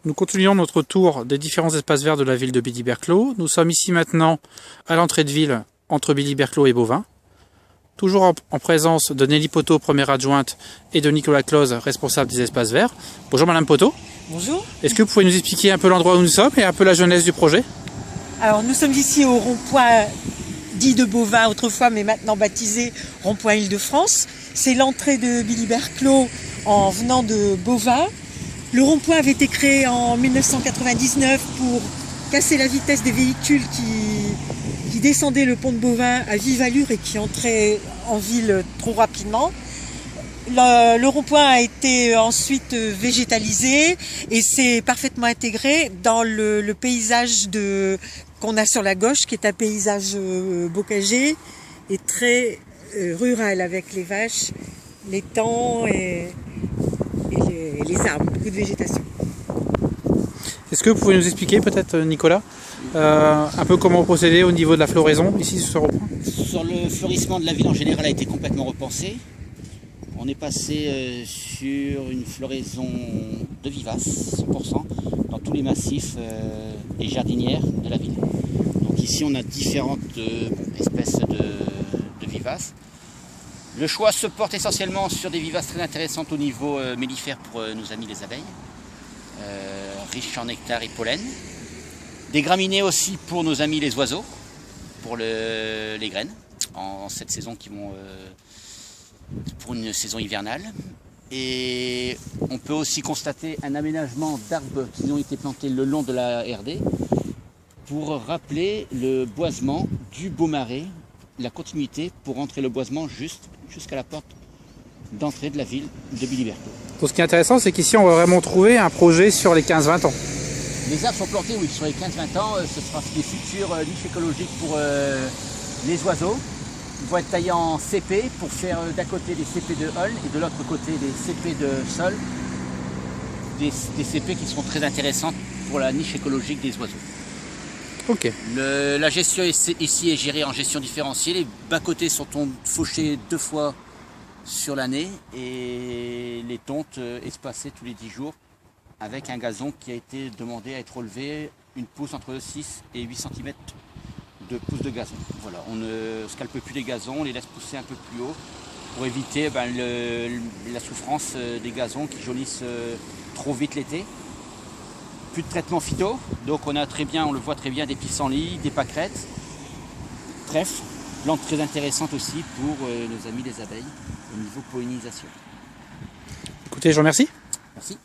Nous continuons notre tour des différents espaces verts de la ville de Billy-Berclau. Nous sommes ici maintenant à l'entrée de ville entre Billy-Berclau et Beauvais. Toujours en présence de Nelly Poteau, première adjointe, et de Nicolas Close, responsable des espaces verts. Bonjour Madame Poteau. Bonjour. Est-ce que vous pouvez nous expliquer un peu l'endroit où nous sommes et un peu la genèse du projet? Alors nous sommes ici au rond-point dit de Beauvais autrefois, mais maintenant baptisé rond-point Île-de-France. C'est l'entrée de Billy-Berclau en venant de Beauvais. Le rond-point avait été créé en 1999 pour casser la vitesse des véhicules qui descendaient le pont de Beauvais à vive allure et qui entraient en ville trop rapidement. Le rond-point a été ensuite végétalisé et s'est parfaitement intégré dans le paysage qu'on a sur la gauche, qui est un paysage bocager et très rural, avec les vaches, l'étang et les arbres, beaucoup de végétation. Est-ce que vous pouvez nous expliquer peut-être, Nicolas, un peu comment procéder au niveau de la floraison ici sur ce rond-point? Sur le fleurissement de la ville en général a été complètement repensé. On est passé sur une floraison de vivaces, 100%, dans tous les massifs et jardinières de la ville. Donc ici on a différentes espèces de vivaces. Le choix se porte essentiellement sur des vivaces très intéressantes au niveau mellifère pour nos amis les abeilles, riches en nectar et pollen. Des graminées aussi pour nos amis les oiseaux, pour les graines, en cette saison qui vont... pour une saison hivernale. Et on peut aussi constater un aménagement d'arbres qui ont été plantés le long de la RD pour rappeler le boisement du Beaumarais, la continuité pour entrer le boisement jusqu'à la porte d'entrée de la ville de Billy-Berclau. Donc ce qui est intéressant, c'est qu'ici on va vraiment trouver un projet sur les 15-20 ans. Les arbres sont plantés, oui, sur les 15-20 ans. Ce sera des futures niches écologiques pour les oiseaux. Ils vont être taillés en CP pour faire d'un côté des CP de hall et de l'autre côté des CP de sol. Des CP qui seront très intéressantes pour la niche écologique des oiseaux. Ok. La gestion ici est gérée en gestion différenciée. Les bas-côtés sont fauchés 2 fois sur l'année et les tontes espacées tous les 10 jours avec un gazon qui a été demandé à être relevé une pousse entre 6 et 8 cm de pousses de gazon. Voilà, on ne scalpe plus les gazons, on les laisse pousser un peu plus haut pour éviter la souffrance des gazons qui jaunissent trop vite l'été. Plus de traitement phyto, donc on a très bien, on le voit très bien, des pissenlits, des pâquerettes, trèfle, plante très intéressante aussi pour nos amis les abeilles au niveau pollinisation. Écoutez, je vous remercie. Merci.